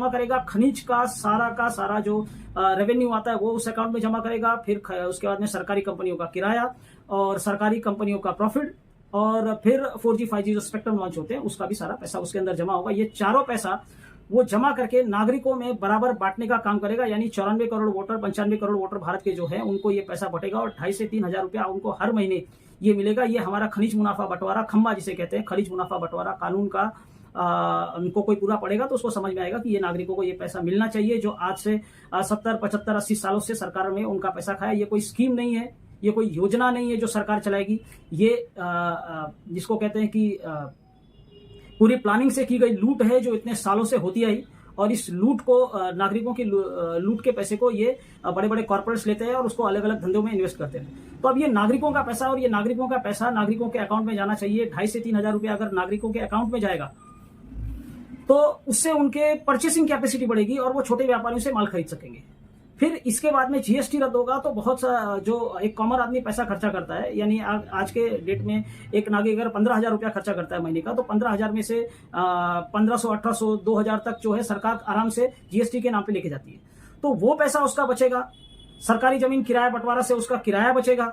करेगा खनिज का सारा जो रेवेन्यू आता है वो उस अकाउंट में जमा करेगा। फिर उसके बाद में सरकारी कंपनियों का किराया और सरकारी कंपनियों का प्रॉफिट, और फिर 4G 5G जो स्पेक्ट्रम लॉन्च होते हैं उसका भी सारा पैसा उसके अंदर जमा होगा। ये चारों पैसा वो जमा करके नागरिकों में बराबर बांटने का काम करेगा। यानी 94 करोड़ वोटर, 95 करोड़ वोटर भारत के जो है उनको ये पैसा बटेगा और 2,500 से 3,000 रुपया उनको हर महीने ये मिलेगा। ये हमारा खनिज मुनाफा बंटवारा, खम्बा जिसे कहते हैं, खनिज मुनाफा बंटवारा कानून का उनको कोई पूरा पड़ेगा तो उसको समझ में आएगा कि ये नागरिकों को ये पैसा मिलना चाहिए जो आज से 70, 75, 80 सालों से सरकार में उनका पैसा खाया। ये कोई स्कीम नहीं है, ये कोई योजना नहीं है जो सरकार चलाएगी। ये जिसको कहते हैं कि पूरी प्लानिंग से की गई लूट है जो इतने सालों से होती आई, और इस लूट को नागरिकों की लूट के पैसे को ये बड़े बड़े कॉर्पोरेट्स लेते हैं और उसको अलग अलग धंधों में इन्वेस्ट करते हैं। तो अब ये नागरिकों का पैसा, और ये नागरिकों का पैसा नागरिकों के अकाउंट में जाना चाहिए। 2,500 से 3,000 रुपया अगर नागरिकों के अकाउंट में जाएगा तो उससे उनके परचेसिंग कैपेसिटी बढ़ेगी और वो छोटे व्यापारियों से माल खरीद सकेंगे। फिर इसके बाद में जीएसटी रद्द होगा तो बहुत सा जो एक कॉमन आदमी पैसा खर्चा करता है, यानी आज के डेट में एक नागरिक अगर 15,000 रुपया खर्चा करता है महीने का, तो 15,000 में से 1,500, 1,800, 2,000 तक जो है सरकार आराम से जीएसटी के नाम पे लेके जाती है। तो वो पैसा उसका बचेगा, सरकारी जमीन किराया बंटवारा से उसका किराया बचेगा,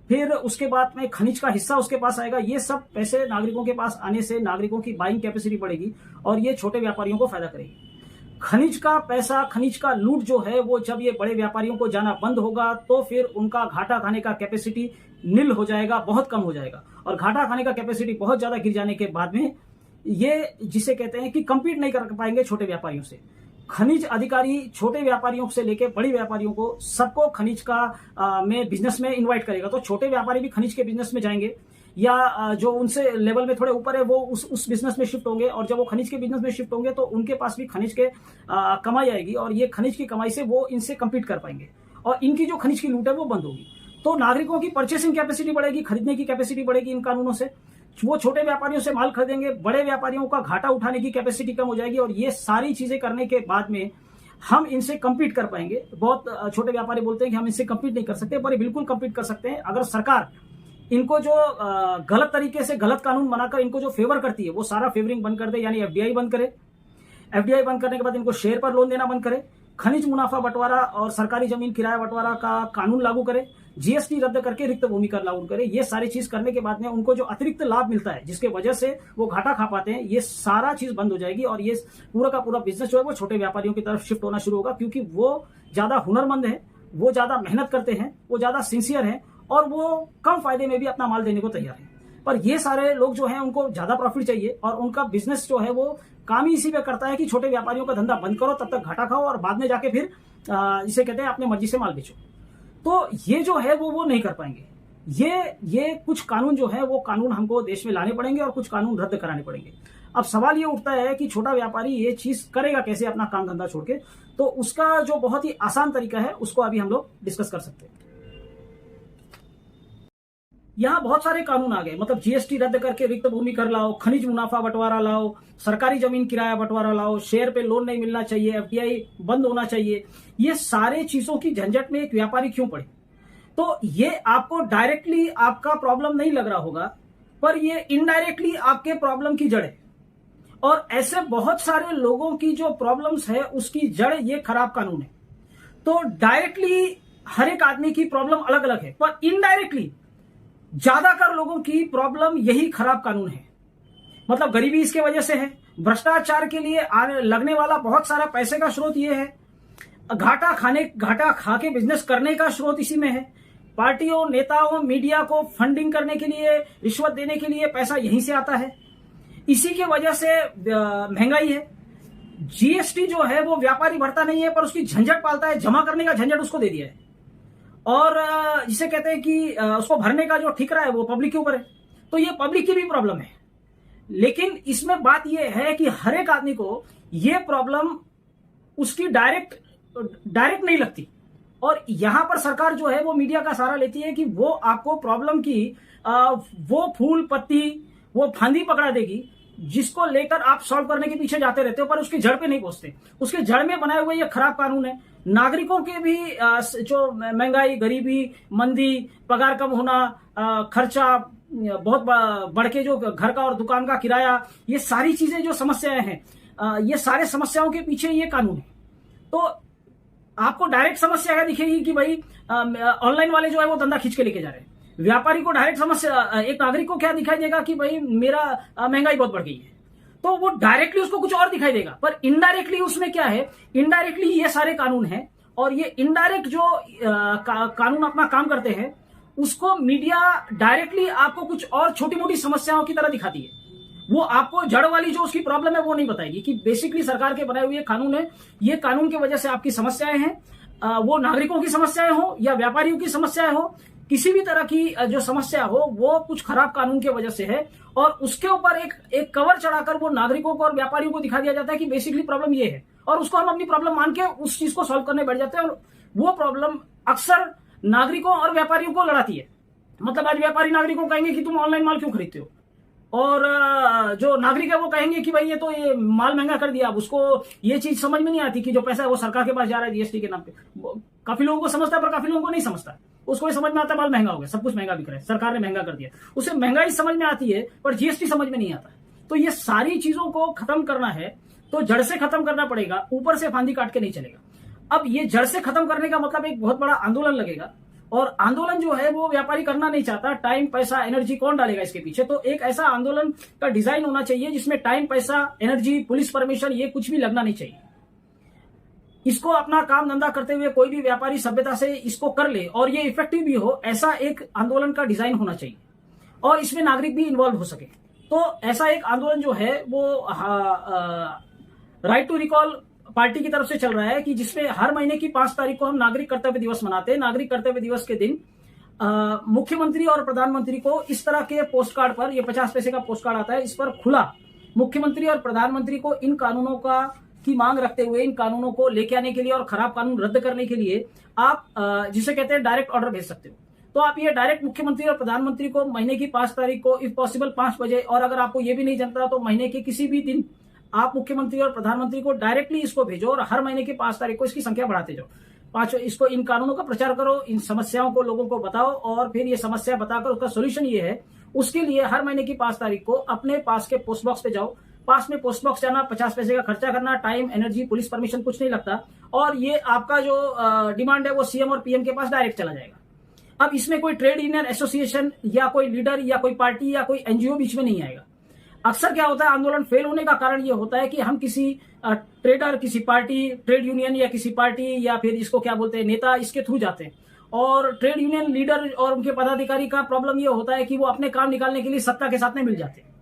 फिर उसके बाद में खनिज का हिस्सा उसके पास आएगा। ये सब पैसे नागरिकों के पास आने से नागरिकों की बाइंग कैपेसिटी बढ़ेगी और ये छोटे व्यापारियों को फायदा करेगी। खनिज का पैसा, खनिज का लूट जो है वो जब ये बड़े व्यापारियों को जाना बंद होगा तो फिर उनका घाटा खाने का कैपेसिटी नील हो जाएगा, बहुत कम हो जाएगा। और घाटा खाने का कैपेसिटी बहुत ज्यादा गिर जाने के बाद में ये जिसे कहते हैं कि कंपीट नहीं कर पाएंगे छोटे व्यापारियों से। खनिज अधिकारी छोटे व्यापारियों से लेके बड़े व्यापारियों को सबको खनिज का में बिजनेस में इन्वाइट करेगा, तो छोटे व्यापारी भी खनिज के बिजनेस में जाएंगे या जो उनसे लेवल में थोड़े ऊपर है वो उस बिजनेस में शिफ्ट होंगे, और जब वो खनिज के बिजनेस में शिफ्ट होंगे तो उनके पास भी खनिज के कमाई आएगी, और ये खनिज की कमाई से वो इनसे कम्पीट कर पाएंगे और इनकी जो खनिज की लूट है वो बंद होगी। तो नागरिकों की परचेसिंग कैपेसिटी बढ़ेगी, खरीदने की कैपेसिटी बढ़ेगी इन कानूनों से। वो छोटे व्यापारियों से माल खरीदेंगे, बड़े व्यापारियों का घाटा उठाने की कैपेसिटी कम हो जाएगी, और ये सारी चीजें करने के बाद में हम इनसे कम्पीट कर पाएंगे। बहुत छोटे व्यापारी बोलते हैं कि हम इनसे कम्पीट नहीं कर सकते, पर बिल्कुल कम्पीट कर सकते हैं अगर सरकार इनको जो गलत तरीके से गलत कानून बनाकर इनको जो फेवर करती है वो सारा फेवरिंग बंद कर दे, यानी एफडीआई बंद करे। एफडीआई बंद करने के बाद इनको शेयर पर लोन देना बंद करे, खनिज मुनाफा बंटवारा और सरकारी जमीन किराया बंटवारा का कानून लागू करे, जीएसटी रद्द करके रिक्त भूमि कर लागू करे। ये सारी चीज करने के बाद में उनको जो अतिरिक्त लाभ मिलता है जिसके वजह से वो घाटा खा पाते हैं, ये सारा चीज बंद हो जाएगी और ये पूरा का पूरा बिजनेस जो है वो छोटे व्यापारियों की तरफ शिफ्ट होना शुरू होगा, क्योंकि वो ज्यादा हुनरमंद है, वो ज्यादा मेहनत करते हैं, वो ज्यादा सिंसियर है और वो कम फायदे में भी अपना माल देने को तैयार है। पर ये सारे लोग जो हैं उनको ज्यादा प्रॉफिट चाहिए और उनका बिजनेस जो है वो काम ही इसी पे करता है कि छोटे व्यापारियों का धंधा बंद करो, तब तक घाटा खाओ और बाद में जाके फिर इसे कहते हैं अपने मर्जी से माल बेचो। तो ये जो है वो नहीं कर पाएंगे। ये कुछ कानून जो है वो कानून हमको देश में लाने पड़ेंगे और कुछ कानून रद्द कराने पड़ेंगे। अब सवाल ये उठता है कि छोटा व्यापारी ये चीज करेगा कैसे अपना काम धंधा छोड़ के, तो उसका जो बहुत ही आसान तरीका है उसको अभी हम लोग डिस्कस कर सकते हैं। यहाँ बहुत सारे कानून आ गए, मतलब जीएसटी रद्द करके रिक्त भूमि कर लाओ, खनिज मुनाफा बंटवारा लाओ, सरकारी जमीन किराया बंटवारा लाओ, शेयर पे लोन नहीं मिलना चाहिए, एफडीआई बंद होना चाहिए। ये सारे चीजों की झंझट में एक व्यापारी क्यों पड़े? तो ये आपको डायरेक्टली आपका प्रॉब्लम नहीं लग रहा होगा, पर ये इनडायरेक्टली आपके प्रॉब्लम की जड़ है। और ऐसे बहुत सारे लोगों की जो प्रॉब्लम्स है उसकी जड़ ये खराब कानून है। तो डायरेक्टली हर एक आदमी की प्रॉब्लम अलग अलग है, पर इनडायरेक्टली ज्यादातर लोगों की प्रॉब्लम यही खराब कानून है। मतलब गरीबी इसके वजह से है, भ्रष्टाचार के लिए लगने वाला बहुत सारा पैसे का स्रोत ये है, घाटा खा के बिजनेस करने का स्रोत इसी में है, पार्टियों, नेताओं, मीडिया को फंडिंग करने के लिए, रिश्वत देने के लिए पैसा यहीं से आता है, इसी के वजह से महंगाई है। जीएसटी जो है वो व्यापारी भरता नहीं है पर उसकी झंझट पालता है, जमा करने का झंझट उसको दे दिया है, और जिसे कहते हैं कि उसको भरने का जो ठिकरा है वो पब्लिक के ऊपर है। तो ये पब्लिक की भी प्रॉब्लम है, लेकिन इसमें बात ये है कि हर एक आदमी को ये प्रॉब्लम उसकी डायरेक्ट नहीं लगती, और यहां पर सरकार जो है वो मीडिया का सहारा लेती है कि वो आपको प्रॉब्लम की वो फूल पत्ती, वो फांदी पकड़ा देगी जिसको लेकर आप सॉल्व करने के पीछे जाते रहते हो, पर उसकी जड़ पे नहीं पहुंचते। उसके जड़ में बनाए हुए ये खराब कानून है। नागरिकों के भी जो महंगाई, गरीबी, मंदी, पगार कम होना, खर्चा बहुत बढ़ के जो घर का और दुकान का किराया, ये सारी चीजें जो समस्याएं हैं, ये सारे समस्याओं के पीछे ये कानून है। तो आपको डायरेक्ट समस्या क्या दिखेगी कि भाई ऑनलाइन वाले जो है वो धंधा खींच के लेके जा रहे हैं। व्यापारी को डायरेक्ट समस्या, एक नागरिक को क्या दिखाई देगा कि भाई मेरा महंगाई बहुत बढ़ गई है, तो वो डायरेक्टली उसको कुछ और दिखाई देगा। पर इनडायरेक्टली उसमें क्या है, इनडायरेक्टली ये सारे कानून हैं, और ये इनडायरेक्ट जो कानून अपना काम करते हैं उसको मीडिया डायरेक्टली आपको कुछ और छोटी मोटी समस्याओं की तरह दिखाती है। वो आपको जड़ वाली जो उसकी प्रॉब्लम है वो नहीं बताएगी कि बेसिकली सरकार के बनाए हुए कानून है, ये कानून की वजह से आपकी समस्याएं हैं, वो नागरिकों की समस्याएं हो या व्यापारियों की समस्याएं हो, किसी भी तरह की जो समस्या हो वो कुछ खराब कानून की वजह से है, और उसके ऊपर एक कवर चढ़ाकर वो नागरिकों को और व्यापारियों को दिखा दिया जाता है कि बेसिकली प्रॉब्लम ये है, और उसको हम अपनी प्रॉब्लम मान के उस चीज को सॉल्व करने बैठ जाते हैं। और वो प्रॉब्लम अक्सर नागरिकों और व्यापारियों को लड़ाती है। मतलब आज व्यापारी नागरिकों कहेंगे कि तुम ऑनलाइन माल क्यों खरीदते हो, और जो नागरिक है वो कहेंगे कि भाई ये माल महंगा कर दिया। अब उसको ये चीज समझ में नहीं आती कि जो पैसा है वो सरकार के पास जा रहा है जीएसटी के नाम पे। काफी लोगों को समझता है पर काफी लोगों को नहीं समझता। उसको ये समझ में आता है माल महंगा हो गया, सब कुछ महंगा बिक रहा है, सरकार ने महंगा कर दिया, उसे महंगाई समझ में आती है पर जीएसटी समझ में नहीं आता। तो ये सारी चीजों को खत्म करना है तो जड़ से खत्म करना पड़ेगा, ऊपर से फांदी काट के नहीं चलेगा। अब ये जड़ से खत्म करने का मतलब एक बहुत बड़ा आंदोलन लगेगा, और आंदोलन जो है वो व्यापारी करना नहीं चाहता। टाइम, पैसा, एनर्जी कौन डालेगा इसके पीछे? तो एक ऐसा आंदोलन का डिजाइन होना चाहिए जिसमें टाइम, पैसा, एनर्जी, पुलिस परमिशन, ये कुछ भी लगना नहीं चाहिए। इसको अपना काम धंधा करते हुए कोई भी व्यापारी सभ्यता से इसको कर ले और ये इफेक्टिव भी हो, ऐसा एक आंदोलन का डिजाइन होना चाहिए और इसमें नागरिक भी इन्वॉल्व हो सके। तो ऐसा एक आंदोलन जो है वो राइट टू रिकॉल पार्टी की तरफ से चल रहा है कि जिसमें हर महीने की 5 तारीख को हम नागरिक कर्तव्य दिवस मनाते हैं। नागरिक कर्तव्य दिवस के दिन मुख्यमंत्री और प्रधानमंत्री को इस तरह के पोस्ट कार्ड पर, ये 50 पैसे का पोस्ट कार्ड आता है, इस पर खुला मुख्यमंत्री और प्रधानमंत्री को इन कानूनों की मांग रखते हुए इन कानूनों को लेके आने के लिए और खराब कानून रद्द करने के लिए आप जिसे कहते हैं डायरेक्ट ऑर्डर भेज सकते हो। तो आप ये डायरेक्ट मुख्यमंत्री और प्रधानमंत्री को महीने की 5 तारीख को इफ पॉसिबल 5 बजे, और अगर आपको ये भी नहीं जनता तो महीने के किसी भी दिन आप मुख्यमंत्री और प्रधानमंत्री को डायरेक्टली इसको भेजो और हर महीने की 5 तारीख को इसकी संख्या बढ़ाते जाओ। 5 इसको, इन कानूनों का प्रचार करो, इन समस्याओं को लोगों को बताओ और फिर ये समस्या बताकर उसका सोल्यूशन ये है। उसके लिए हर महीने की 5 तारीख को अपने पास के पोस्ट बॉक्स पे जाओ। पास में पोस्ट बॉक्स जाना, 50 पैसे का खर्चा करना, टाइम, एनर्जी, पुलिस परमिशन कुछ नहीं लगता और ये आपका जो डिमांड है वो सीएम और पीएम के पास डायरेक्ट चला जाएगा। अब इसमें कोई ट्रेड यूनियन एसोसिएशन या कोई लीडर या कोई पार्टी या कोई एनजीओ बीच में नहीं आएगा। अक्सर क्या होता है, आंदोलन फेल होने का कारण ये होता है कि हम किसी ट्रेडर, किसी पार्टी, ट्रेड यूनियन या किसी पार्टी या फिर इसको क्या बोलते हैं नेता, इसके थ्रू जाते हैं। और ट्रेड यूनियन लीडर और उनके पदाधिकारी का प्रॉब्लम ये होता है कि वो अपने काम निकालने के लिए सत्ता के साथ में मिल जाते हैं,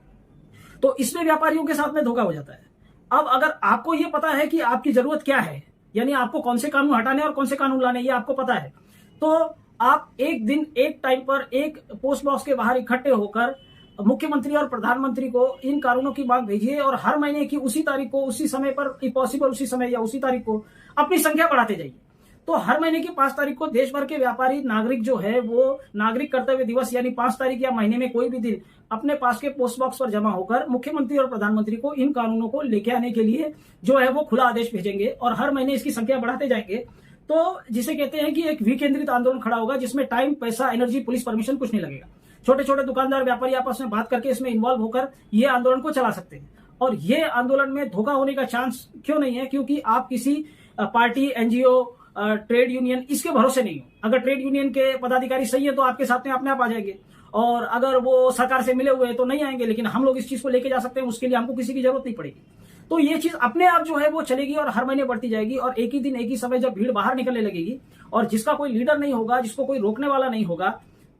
तो इसमें व्यापारियों के साथ में धोखा हो जाता है। अब अगर आपको ये पता है कि आपकी जरूरत क्या है, यानी आपको कौन से कानून हटाने और कौन से कानून लाने, ये आपको पता है, तो आप एक दिन एक टाइम पर एक पोस्ट बॉक्स के बाहर इकट्ठे होकर मुख्यमंत्री और प्रधानमंत्री को इन कानूनों की मांग भेजिए और हर महीने की उसी तारीख को, उसी समय पर, पॉसिबल उसी समय या उसी तारीख को अपनी संख्या बढ़ाते जाइए। तो हर महीने की 5 तारीख को देश भर के व्यापारी नागरिक जो है वो नागरिक कर्तव्य दिवस यानी 5 तारीख या महीने में कोई भी दिन अपने पास के पोस्ट बॉक्स पर जमा होकर मुख्यमंत्री और प्रधानमंत्री को इन कानूनों को लेके आने के लिए जो है वो खुला आदेश भेजेंगे और हर महीने इसकी संख्या बढ़ाते जाएंगे। तो जिसे कहते हैं कि एक विकेंद्रित आंदोलन खड़ा होगा जिसमें टाइम, पैसा, एनर्जी, पुलिस परमिशन कुछ नहीं लगेगा। छोटे छोटे दुकानदार, व्यापारी आपस में बात करके इसमें इन्वॉल्व होकर ये आंदोलन को चला सकते हैं। और ये आंदोलन में धोखा होने का चांस क्यों नहीं है, क्योंकि आप किसी पार्टी, एनजीओ, ट्रेड यूनियन इसके भरोसे नहीं हो। अगर ट्रेड यूनियन के पदाधिकारी सही है तो आपके साथ में अपने आप आ जाएंगे और अगर वो सरकार से मिले हुए हैं तो नहीं आएंगे, लेकिन हम लोग इस चीज को लेके जा सकते हैं, उसके लिए हमको किसी की जरूरत नहीं पड़ेगी। तो ये चीज अपने आप जो है वो चलेगी और हर महीने बढ़ती जाएगी और एक ही दिन, एक ही समय जब भीड़ बाहर निकलने लगेगी और जिसका कोई लीडर नहीं होगा, जिसको कोई रोकने वाला नहीं होगा,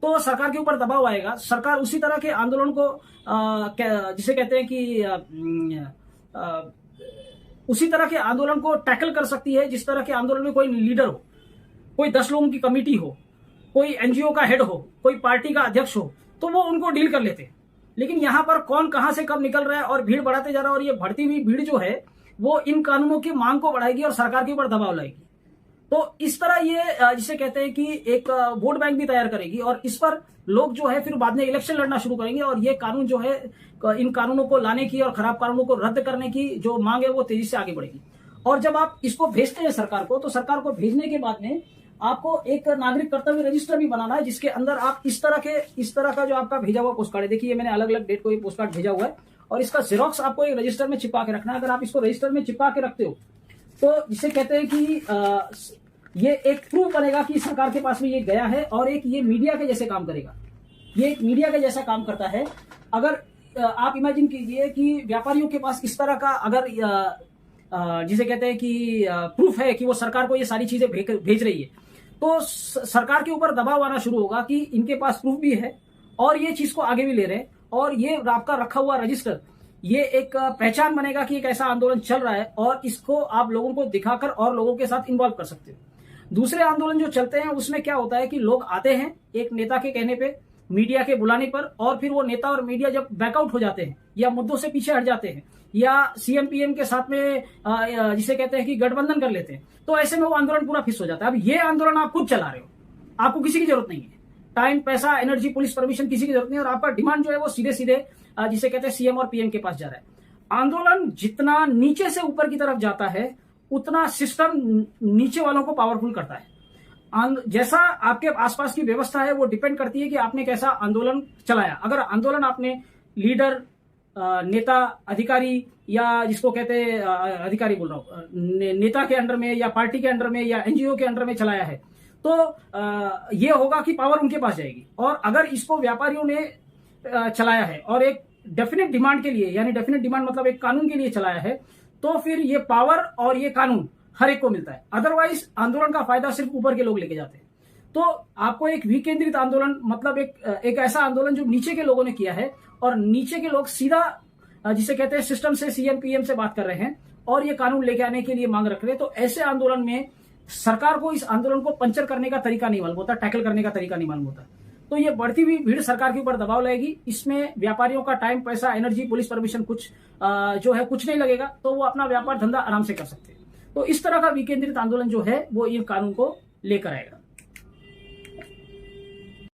तो सरकार के ऊपर दबाव आएगा। सरकार उसी तरह के आंदोलन को जिसे कहते हैं कि उसी तरह के आंदोलन को टैकल कर सकती है जिस तरह के आंदोलन में कोई लीडर हो, कोई 10 लोगों की कमेटी हो, कोई एनजीओ का हेड हो, कोई पार्टी का अध्यक्ष हो, तो वो उनको डील कर लेते हैं। लेकिन यहां पर कौन कहां से कब निकल रहा है और भीड़ बढ़ाते जा रहा है और ये बढ़ती हुई भीड़ जो है वो इन कानूनों की मांग को बढ़ाएगी और सरकार के ऊपर दबाव लाएगी। तो इस तरह ये जिसे कहते हैं कि एक वोट बैंक भी तैयार करेगी और इस पर लोग जो है फिर बाद में इलेक्शन लड़ना शुरू करेंगे और ये कानून जो है, इन कानूनों को लाने की और खराब कानूनों को रद्द करने की जो मांग है वो तेजी से आगे बढ़ेगी। और जब आप इसको भेजते हैं सरकार को, तो सरकार को भेजने के बाद में आपको एक नागरिक कर्तव्य रजिस्टर भी बनाना है जिसके अंदर आप इस तरह का जो आपका भेजा हुआ पोस्ट कार्ड है, देखिए मैंने अलग अलग डेट को ये पोस्ट कार्ड भेजा हुआ है और इसका जेरोक्स आपको एक रजिस्टर में चिपका के रखना है। अगर आप इसको रजिस्टर में चिपका के रखते हो तो जिसे कहते हैं कि ये एक प्रूफ बनेगा कि सरकार के पास में ये गया है और एक ये मीडिया के जैसे काम करेगा। ये एक मीडिया के जैसा काम करता है। अगर आप इमेजिन कीजिए कि व्यापारियों के पास इस तरह का अगर जिसे कहते हैं कि प्रूफ है कि वो सरकार को ये सारी चीजें भेज रही है, तो सरकार के ऊपर दबाव आना शुरू होगा कि इनके पास प्रूफ भी है और ये चीज को आगे भी ले रहे हैं और ये आपका रखा हुआ रजिस्टर ये एक पहचान बनेगा कि एक ऐसा आंदोलन चल रहा है और इसको आप लोगों को दिखाकर और लोगों के साथ इन्वॉल्व कर सकते हो। दूसरे आंदोलन जो चलते हैं उसमें क्या होता है कि लोग आते हैं एक नेता के कहने पे, मीडिया के बुलाने पर, और फिर वो नेता और मीडिया जब बैकआउट हो जाते हैं या मुद्दों से पीछे हट जाते हैं या सीएम पीएम के साथ में जिसे कहते हैं कि गठबंधन कर लेते हैं, तो ऐसे में वो आंदोलन पूरा फिस हो जाता है। अब ये आंदोलन आप खुद चला रहे हो, आपको किसी की जरूरत नहीं है, टाइम, पैसा, एनर्जी, पुलिस परमिशन किसी की जरूरत नहीं है और आपका डिमांड जो है वो सीधे सीधे जिसे कहते हैं सीएम और पीएम के पास जा रहा है। आंदोलन जितना नीचे से ऊपर की तरफ जाता है उतना सिस्टम नीचे वालों को पावरफुल करता है। जैसा आपके आसपास की व्यवस्था है वो डिपेंड करती है कि आपने कैसा आंदोलन चलाया। अगर आंदोलन आपने लीडर, नेता, अधिकारी या जिसको कहते हैं अधिकारी बोल रहा हूं, नेता के अंडर में या पार्टी के अंडर में या एनजीओ के अंडर में चलाया है, तो ये होगा कि पावर उनके पास जाएगी। और अगर इसको व्यापारियों ने चलाया है और एक डेफिनेट डिमांड के लिए, यानी डेफिनेट डिमांड मतलब एक कानून के लिए चलाया है, तो फिर ये पावर और ये कानून हर एक को मिलता है। अदरवाइज आंदोलन का फायदा सिर्फ ऊपर के लोग लेके जाते हैं। तो आपको एक विकेंद्रित आंदोलन मतलब एक ऐसा आंदोलन जो नीचे के लोगों ने किया है और नीचे के लोग सीधा जिसे कहते हैं सिस्टम से सीएम पीएम से बात कर रहे हैं और ये कानून लेके आने के लिए मांग रख रहे हैं। तो ऐसे आंदोलन में सरकार को इस आंदोलन को पंचर करने का तरीका नहीं मालूम होता, टैकल करने का तरीका नहीं मालूम होता। तो ये बढ़ती हुई भीड़ सरकार के ऊपर दबाव लाएगी। इसमें व्यापारियों का टाइम, पैसा, एनर्जी, पुलिस परमिशन कुछ जो है कुछ नहीं लगेगा, तो वो अपना व्यापार धंधा आराम से कर सकते हैं। तो इस तरह का विकेंद्रित आंदोलन जो है वो ये कानून को लेकर आएगा।